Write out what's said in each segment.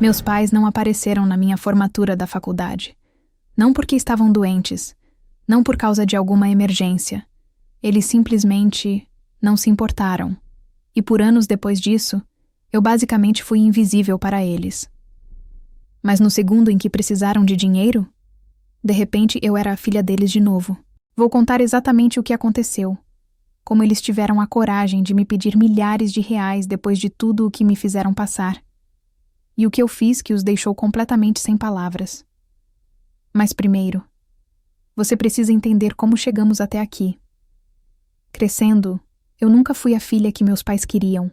Meus pais não apareceram na minha formatura da faculdade. Não porque estavam doentes, não por causa de alguma emergência. Eles simplesmente não se importaram. E por anos depois disso, eu basicamente fui invisível para eles. Mas no segundo em que precisaram de dinheiro, de repente eu era a filha deles de novo. Vou contar exatamente o que aconteceu. Como eles tiveram a coragem de me pedir milhares de reais depois de tudo o que me fizeram passar. E o que eu fiz que os deixou completamente sem palavras. Mas primeiro, você precisa entender como chegamos até aqui. Crescendo, eu nunca fui a filha que meus pais queriam.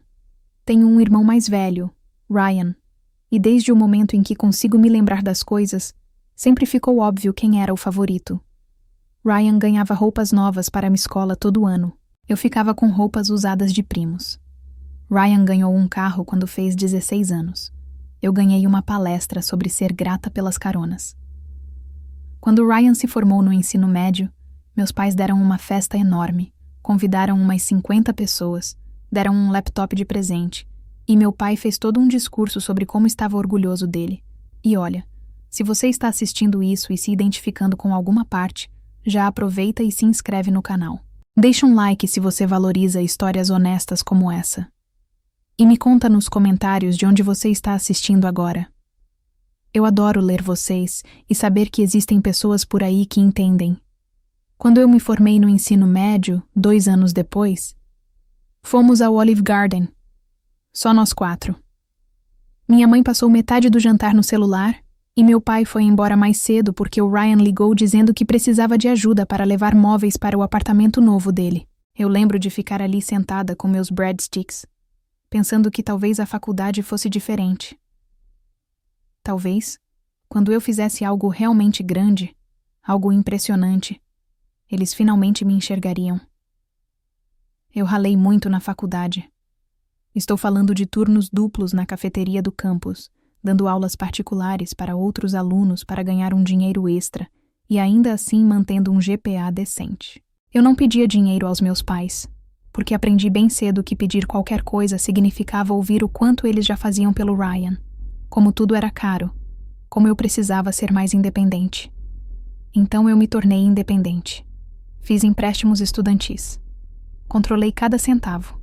Tenho um irmão mais velho, Ryan, e desde o momento em que consigo me lembrar das coisas, sempre ficou óbvio quem era o favorito. Ryan ganhava roupas novas para a minha escola todo ano. Eu ficava com roupas usadas de primos. Ryan ganhou um carro quando fez 16 anos. Eu ganhei uma palestra sobre ser grata pelas caronas. Quando Ryan se formou no ensino médio, meus pais deram uma festa enorme, convidaram umas 50 pessoas, deram um laptop de presente, e meu pai fez todo um discurso sobre como estava orgulhoso dele. E olha, se você está assistindo isso e se identificando com alguma parte, já aproveita e se inscreve no canal. Deixa um like se você valoriza histórias honestas como essa. E me conta nos comentários de onde você está assistindo agora. Eu adoro ler vocês e saber que existem pessoas por aí que entendem. Quando eu me formei no ensino médio, 2 anos depois, fomos ao Olive Garden. Só nós 4. Minha mãe passou metade do jantar no celular e meu pai foi embora mais cedo porque o Ryan ligou dizendo que precisava de ajuda para levar móveis para o apartamento novo dele. Eu lembro de ficar ali sentada com meus breadsticks, pensando que talvez a faculdade fosse diferente. Talvez, quando eu fizesse algo realmente grande, algo impressionante, eles finalmente me enxergariam. Eu ralei muito na faculdade. Estou falando de turnos duplos na cafeteria do campus, dando aulas particulares para outros alunos para ganhar um dinheiro extra e ainda assim mantendo um GPA decente. Eu não pedia dinheiro aos meus pais, porque aprendi bem cedo que pedir qualquer coisa significava ouvir o quanto eles já faziam pelo Ryan, como tudo era caro, como eu precisava ser mais independente. Então eu me tornei independente. Fiz empréstimos estudantis. Controlei cada centavo.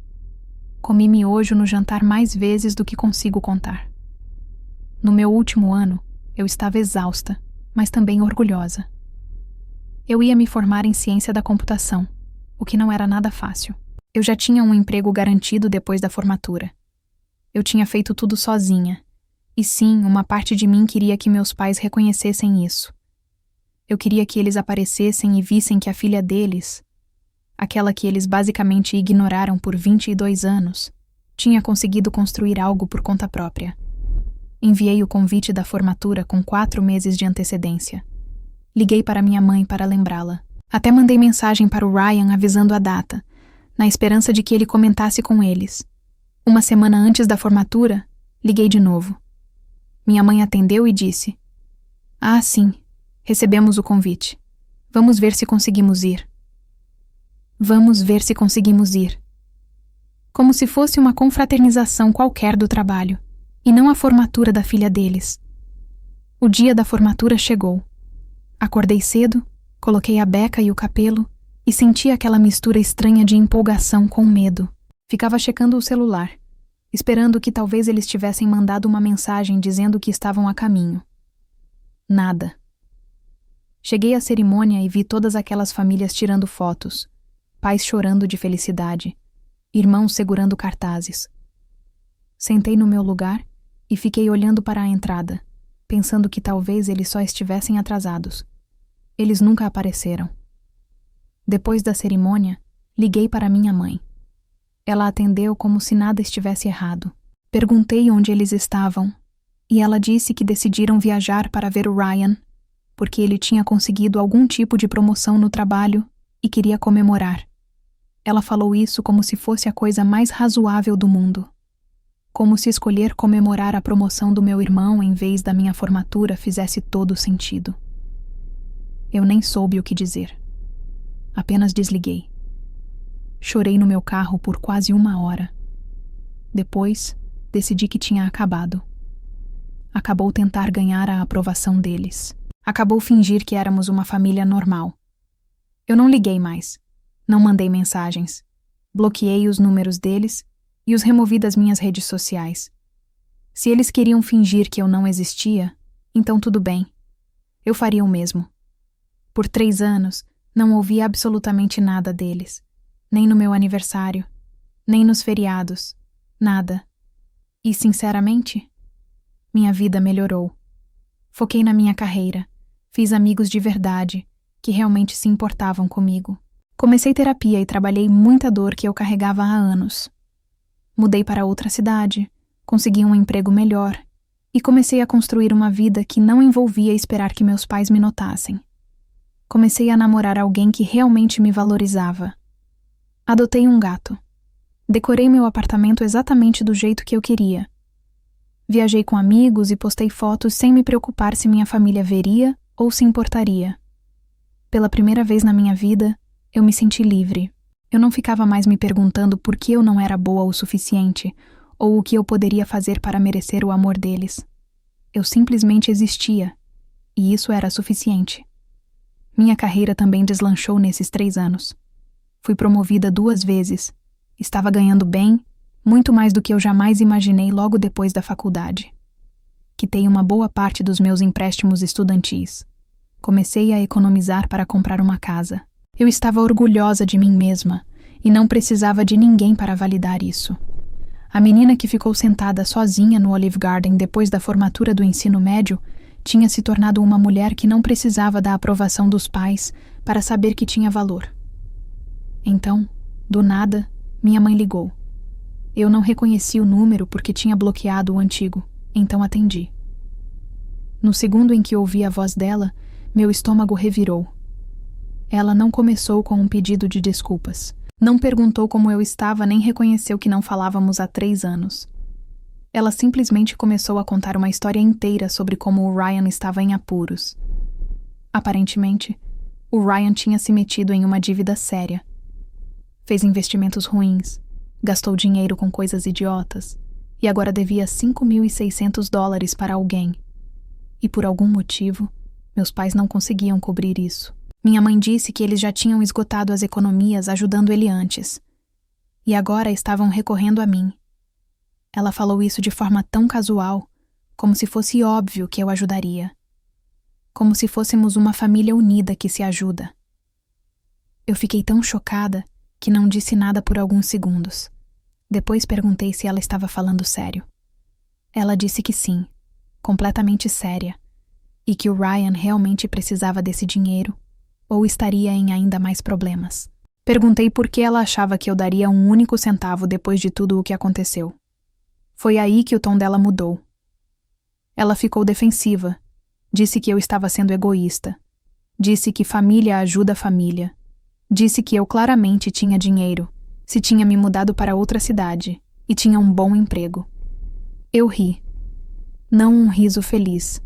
Comi miojo no jantar mais vezes do que consigo contar. No meu último ano, eu estava exausta, mas também orgulhosa. Eu ia me formar em ciência da computação, o que não era nada fácil. Eu já tinha um emprego garantido depois da formatura. Eu tinha feito tudo sozinha. E sim, uma parte de mim queria que meus pais reconhecessem isso. Eu queria que eles aparecessem e vissem que a filha deles, aquela que eles basicamente ignoraram por 22 anos, tinha conseguido construir algo por conta própria. Enviei o convite da formatura com 4 meses de antecedência. Liguei para minha mãe para lembrá-la. Até mandei mensagem para o Ryan avisando a data, na esperança de que ele comentasse com eles. Uma semana antes da formatura, liguei de novo. Minha mãe atendeu e disse: "Ah, sim, recebemos o convite. Vamos ver se conseguimos ir." Vamos ver se conseguimos ir. Como se fosse uma confraternização qualquer do trabalho, e não a formatura da filha deles. O dia da formatura chegou. Acordei cedo, coloquei a beca e o capelo e senti aquela mistura estranha de empolgação com medo. Ficava checando o celular, esperando que talvez eles tivessem mandado uma mensagem dizendo que estavam a caminho. Nada. Cheguei à cerimônia e vi todas aquelas famílias tirando fotos, pais chorando de felicidade, irmãos segurando cartazes. Sentei no meu lugar e fiquei olhando para a entrada, pensando que talvez eles só estivessem atrasados. Eles nunca apareceram. Depois da cerimônia, liguei para minha mãe. Ela atendeu como se nada estivesse errado. Perguntei onde eles estavam, e ela disse que decidiram viajar para ver o Ryan, porque ele tinha conseguido algum tipo de promoção no trabalho e queria comemorar. Ela falou isso como se fosse a coisa mais razoável do mundo. Como se escolher comemorar a promoção do meu irmão em vez da minha formatura fizesse todo sentido. Eu nem soube o que dizer. Apenas desliguei. Chorei no meu carro por quase 1 hora. Depois, decidi que tinha acabado. acabou tentar ganhar a aprovação deles. Acabou fingir que éramos uma família normal. Eu não liguei mais. Não mandei mensagens. Bloqueei os números deles e os removi das minhas redes sociais. Se eles queriam fingir que eu não existia, então tudo bem. Eu faria o mesmo. Por 3 anos, não ouvi absolutamente nada deles. Nem no meu aniversário, nem nos feriados. Nada. E, sinceramente, minha vida melhorou. Foquei na minha carreira. Fiz amigos de verdade, que realmente se importavam comigo. Comecei terapia e trabalhei muita dor que eu carregava há anos. Mudei para outra cidade, consegui um emprego melhor e comecei a construir uma vida que não envolvia esperar que meus pais me notassem. Comecei a namorar alguém que realmente me valorizava. Adotei um gato. Decorei meu apartamento exatamente do jeito que eu queria. Viajei com amigos e postei fotos sem me preocupar se minha família veria ou se importaria. Pela primeira vez na minha vida, eu me senti livre. Eu não ficava mais me perguntando por que eu não era boa o suficiente ou o que eu poderia fazer para merecer o amor deles. Eu simplesmente existia, e isso era suficiente. Minha carreira também deslanchou nesses 3 anos. Fui promovida 2 vezes. Estava ganhando bem, muito mais do que eu jamais imaginei logo depois da faculdade. Quitei uma boa parte dos meus empréstimos estudantis. Comecei a economizar para comprar uma casa. Eu estava orgulhosa de mim mesma e não precisava de ninguém para validar isso. A menina que ficou sentada sozinha no Olive Garden depois da formatura do ensino médio tinha se tornado uma mulher que não precisava da aprovação dos pais para saber que tinha valor. Então, do nada, minha mãe ligou. Eu não reconheci o número porque tinha bloqueado o antigo, então atendi. No segundo em que ouvi a voz dela, meu estômago revirou. Ela não começou com um pedido de desculpas. Não perguntou como eu estava nem reconheceu que não falávamos há 3 anos. Ela simplesmente começou a contar uma história inteira sobre como o Ryan estava em apuros. Aparentemente, o Ryan tinha se metido em uma dívida séria. Fez investimentos ruins, gastou dinheiro com coisas idiotas e agora devia $5.600 para alguém. E por algum motivo, meus pais não conseguiam cobrir isso. Minha mãe disse que eles já tinham esgotado as economias ajudando ele antes. E agora estavam recorrendo a mim. Ela falou isso de forma tão casual, como se fosse óbvio que eu ajudaria. Como se fôssemos uma família unida que se ajuda. Eu fiquei tão chocada que não disse nada por alguns segundos. Depois perguntei se ela estava falando sério. Ela disse que sim, completamente séria, e que o Ryan realmente precisava desse dinheiro ou estaria em ainda mais problemas. Perguntei por que ela achava que eu daria um único centavo depois de tudo o que aconteceu. Foi aí que o tom dela mudou. Ela ficou defensiva, disse que eu estava sendo egoísta, disse que família ajuda família, disse que eu claramente tinha dinheiro, se tinha me mudado para outra cidade e tinha um bom emprego. Eu ri. Não um riso feliz,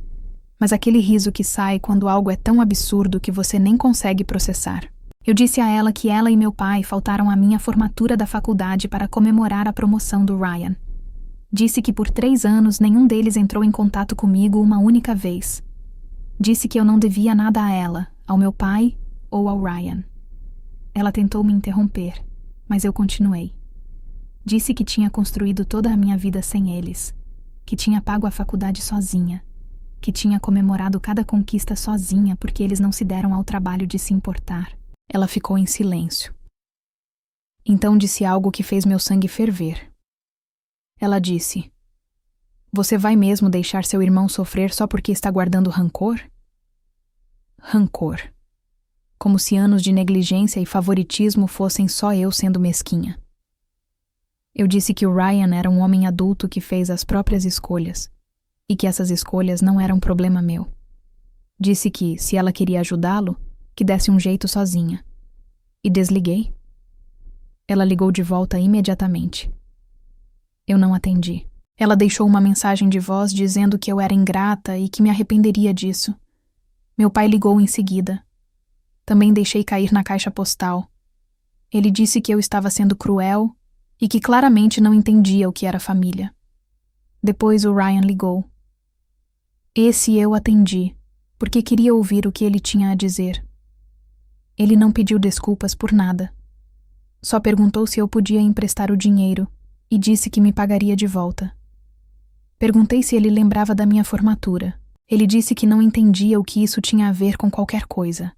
mas aquele riso que sai quando algo é tão absurdo que você nem consegue processar. Eu disse a ela que ela e meu pai faltaram à minha formatura da faculdade para comemorar a promoção do Ryan. Disse que por 3 anos nenhum deles entrou em contato comigo uma única vez. Disse que eu não devia nada a ela, ao meu pai ou ao Ryan. Ela tentou me interromper, mas eu continuei. Disse que tinha construído toda a minha vida sem eles, que tinha pago a faculdade sozinha, que tinha comemorado cada conquista sozinha porque eles não se deram ao trabalho de se importar. Ela ficou em silêncio. Então disse algo que fez meu sangue ferver. Ela disse: "Você vai mesmo deixar seu irmão sofrer só porque está guardando rancor?" Rancor. Como se anos de negligência e favoritismo fossem só eu sendo mesquinha. Eu disse que o Ryan era um homem adulto que fez as próprias escolhas, e que essas escolhas não eram problema meu. Disse que, se ela queria ajudá-lo, que desse um jeito sozinha. E desliguei. Ela ligou de volta imediatamente. Eu não atendi. Ela deixou uma mensagem de voz dizendo que eu era ingrata e que me arrependeria disso. Meu pai ligou em seguida. Também deixei cair na caixa postal. Ele disse que eu estava sendo cruel e que claramente não entendia o que era família. Depois o Ryan ligou. Esse eu atendi, porque queria ouvir o que ele tinha a dizer. Ele não pediu desculpas por nada. Só perguntou se eu podia emprestar o dinheiro e disse que me pagaria de volta. Perguntei se ele lembrava da minha formatura. Ele disse que não entendia o que isso tinha a ver com qualquer coisa.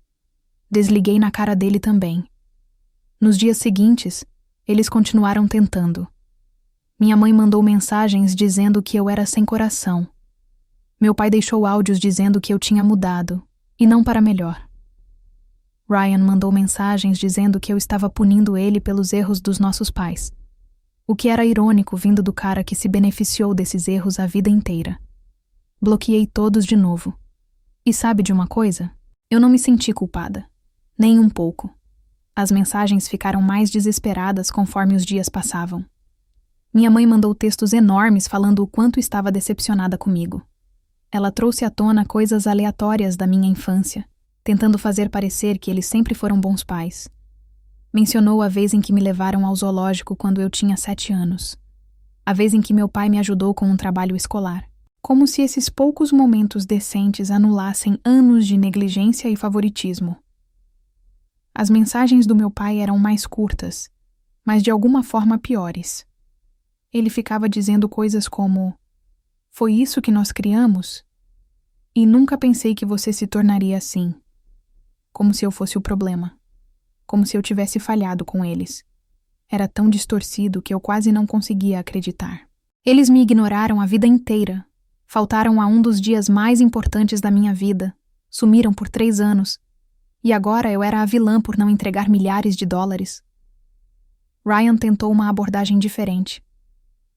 Desliguei na cara dele também. Nos dias seguintes, eles continuaram tentando. Minha mãe mandou mensagens dizendo que eu era sem coração. Meu pai deixou áudios dizendo que eu tinha mudado, e não para melhor. Ryan mandou mensagens dizendo que eu estava punindo ele pelos erros dos nossos pais, o que era irônico vindo do cara que se beneficiou desses erros a vida inteira. Bloqueei todos de novo. E sabe de uma coisa? Eu não me senti culpada. Nem um pouco. As mensagens ficaram mais desesperadas conforme os dias passavam. Minha mãe mandou textos enormes falando o quanto estava decepcionada comigo. Ela trouxe à tona coisas aleatórias da minha infância, tentando fazer parecer que eles sempre foram bons pais. Mencionou a vez em que me levaram ao zoológico quando eu tinha 7 anos. A vez em que meu pai me ajudou com um trabalho escolar. Como se esses poucos momentos decentes anulassem anos de negligência e favoritismo. As mensagens do meu pai eram mais curtas, mas de alguma forma piores. Ele ficava dizendo coisas como: "Foi isso que nós criamos? E nunca pensei que você se tornaria assim." Como se eu fosse o problema. Como se eu tivesse falhado com eles. Era tão distorcido que eu quase não conseguia acreditar. Eles me ignoraram a vida inteira. Faltaram a um dos dias mais importantes da minha vida. Sumiram por 3 anos. E agora eu era a vilã por não entregar milhares de dólares. Ryan tentou uma abordagem diferente.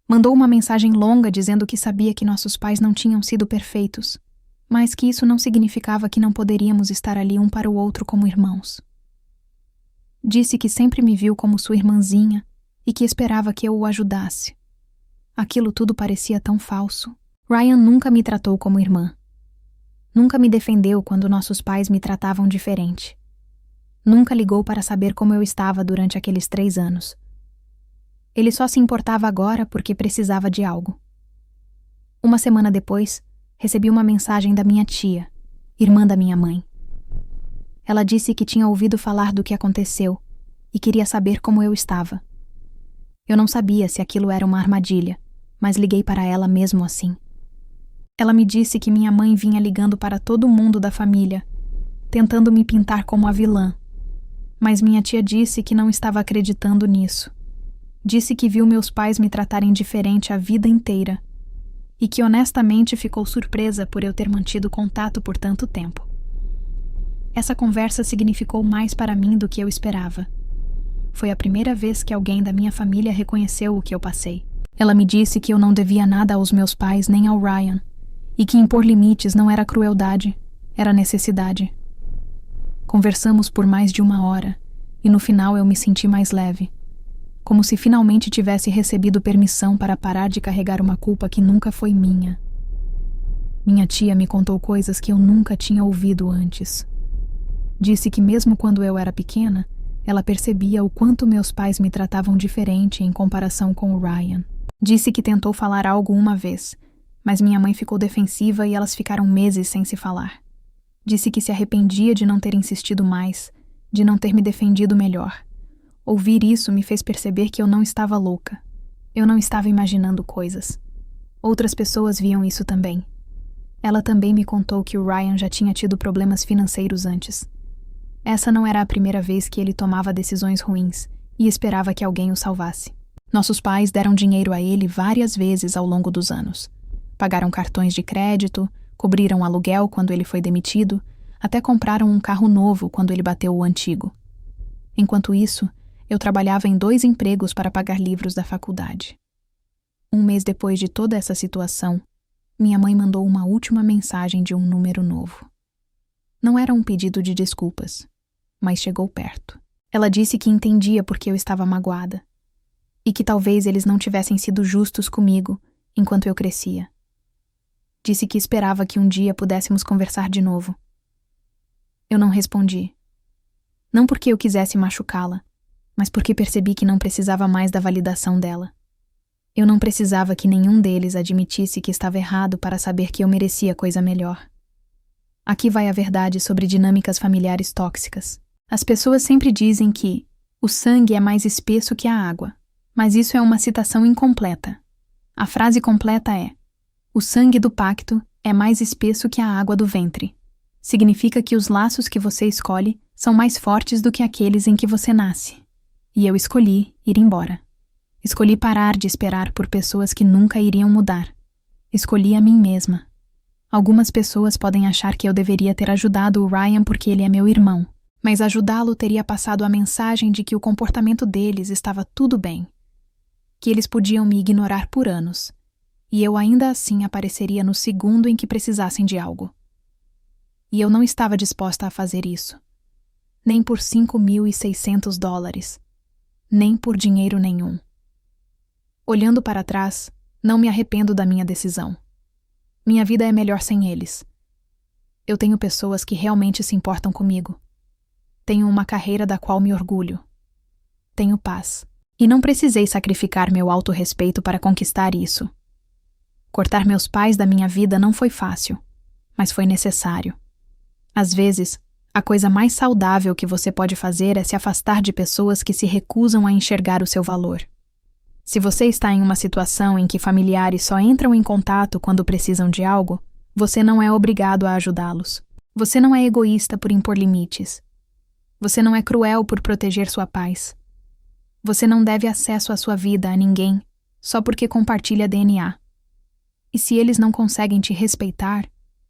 Mandou uma mensagem longa dizendo que sabia que nossos pais não tinham sido perfeitos, mas que isso não significava que não poderíamos estar ali um para o outro como irmãos. Disse que sempre me viu como sua irmãzinha e que esperava que eu o ajudasse. Aquilo tudo parecia tão falso. Ryan nunca me tratou como irmã. Nunca me defendeu quando nossos pais me tratavam diferente. Nunca ligou para saber como eu estava durante aqueles 3 anos. Ele só se importava agora porque precisava de algo. Uma semana depois, recebi uma mensagem da minha tia, irmã da minha mãe. Ela disse que tinha ouvido falar do que aconteceu e queria saber como eu estava. Eu não sabia se aquilo era uma armadilha, mas liguei para ela mesmo assim. Ela me disse que minha mãe vinha ligando para todo mundo da família, tentando me pintar como a vilã. Mas minha tia disse que não estava acreditando nisso. Disse que viu meus pais me tratarem diferente a vida inteira e que honestamente ficou surpresa por eu ter mantido contato por tanto tempo. Essa conversa significou mais para mim do que eu esperava. Foi a primeira vez que alguém da minha família reconheceu o que eu passei. Ela me disse que eu não devia nada aos meus pais nem ao Ryan, e que impor limites não era crueldade, era necessidade. Conversamos por mais de 1 hora, e no final eu me senti mais leve, como se finalmente tivesse recebido permissão para parar de carregar uma culpa que nunca foi minha. Minha tia me contou coisas que eu nunca tinha ouvido antes. Disse que mesmo quando eu era pequena, ela percebia o quanto meus pais me tratavam diferente em comparação com o Ryan. Disse que tentou falar algo uma vez, mas minha mãe ficou defensiva e elas ficaram meses sem se falar. Disse que se arrependia de não ter insistido mais, de não ter me defendido melhor. Ouvir isso me fez perceber que eu não estava louca. Eu não estava imaginando coisas. Outras pessoas viam isso também. Ela também me contou que o Ryan já tinha tido problemas financeiros antes. Essa não era a primeira vez que ele tomava decisões ruins e esperava que alguém o salvasse. Nossos pais deram dinheiro a ele várias vezes ao longo dos anos. Pagaram cartões de crédito, cobriram aluguel quando ele foi demitido, até compraram um carro novo quando ele bateu o antigo. Enquanto isso, eu trabalhava em 2 empregos para pagar livros da faculdade. 1 mês depois de toda essa situação, minha mãe mandou uma última mensagem de um número novo. Não era um pedido de desculpas, mas chegou perto. Ela disse que entendia por que eu estava magoada, e que talvez eles não tivessem sido justos comigo enquanto eu crescia. Disse que esperava que um dia pudéssemos conversar de novo. Eu não respondi. Não porque eu quisesse machucá-la, mas porque percebi que não precisava mais da validação dela. Eu não precisava que nenhum deles admitisse que estava errado para saber que eu merecia coisa melhor. Aqui vai a verdade sobre dinâmicas familiares tóxicas. As pessoas sempre dizem que o sangue é mais espesso que a água, mas isso é uma citação incompleta. A frase completa é: o sangue do pacto é mais espesso que a água do ventre. Significa que os laços que você escolhe são mais fortes do que aqueles em que você nasce. E eu escolhi ir embora. Escolhi parar de esperar por pessoas que nunca iriam mudar. Escolhi a mim mesma. Algumas pessoas podem achar que eu deveria ter ajudado o Ryan porque ele é meu irmão, mas ajudá-lo teria passado a mensagem de que o comportamento deles estava tudo bem, que eles podiam me ignorar por anos, e eu ainda assim apareceria no segundo em que precisassem de algo. E eu não estava disposta a fazer isso. Nem por $5.600. Nem por dinheiro nenhum. Olhando para trás, não me arrependo da minha decisão. Minha vida é melhor sem eles. Eu tenho pessoas que realmente se importam comigo. Tenho uma carreira da qual me orgulho. Tenho paz. E não precisei sacrificar meu autorrespeito para conquistar isso. Cortar meus pais da minha vida não foi fácil, mas foi necessário. Às vezes, a coisa mais saudável que você pode fazer é se afastar de pessoas que se recusam a enxergar o seu valor. Se você está em uma situação em que familiares só entram em contato quando precisam de algo, você não é obrigado a ajudá-los. Você não é egoísta por impor limites. Você não é cruel por proteger sua paz. Você não deve acesso à sua vida a ninguém só porque compartilha DNA. E se eles não conseguem te respeitar,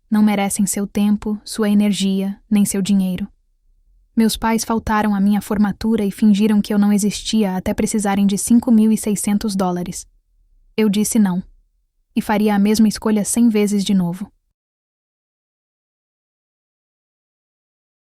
não merecem seu tempo, sua energia, nem seu dinheiro. Meus pais faltaram à minha formatura e fingiram que eu não existia até precisarem de $5.600. Eu disse não. E faria a mesma escolha 100 vezes de novo.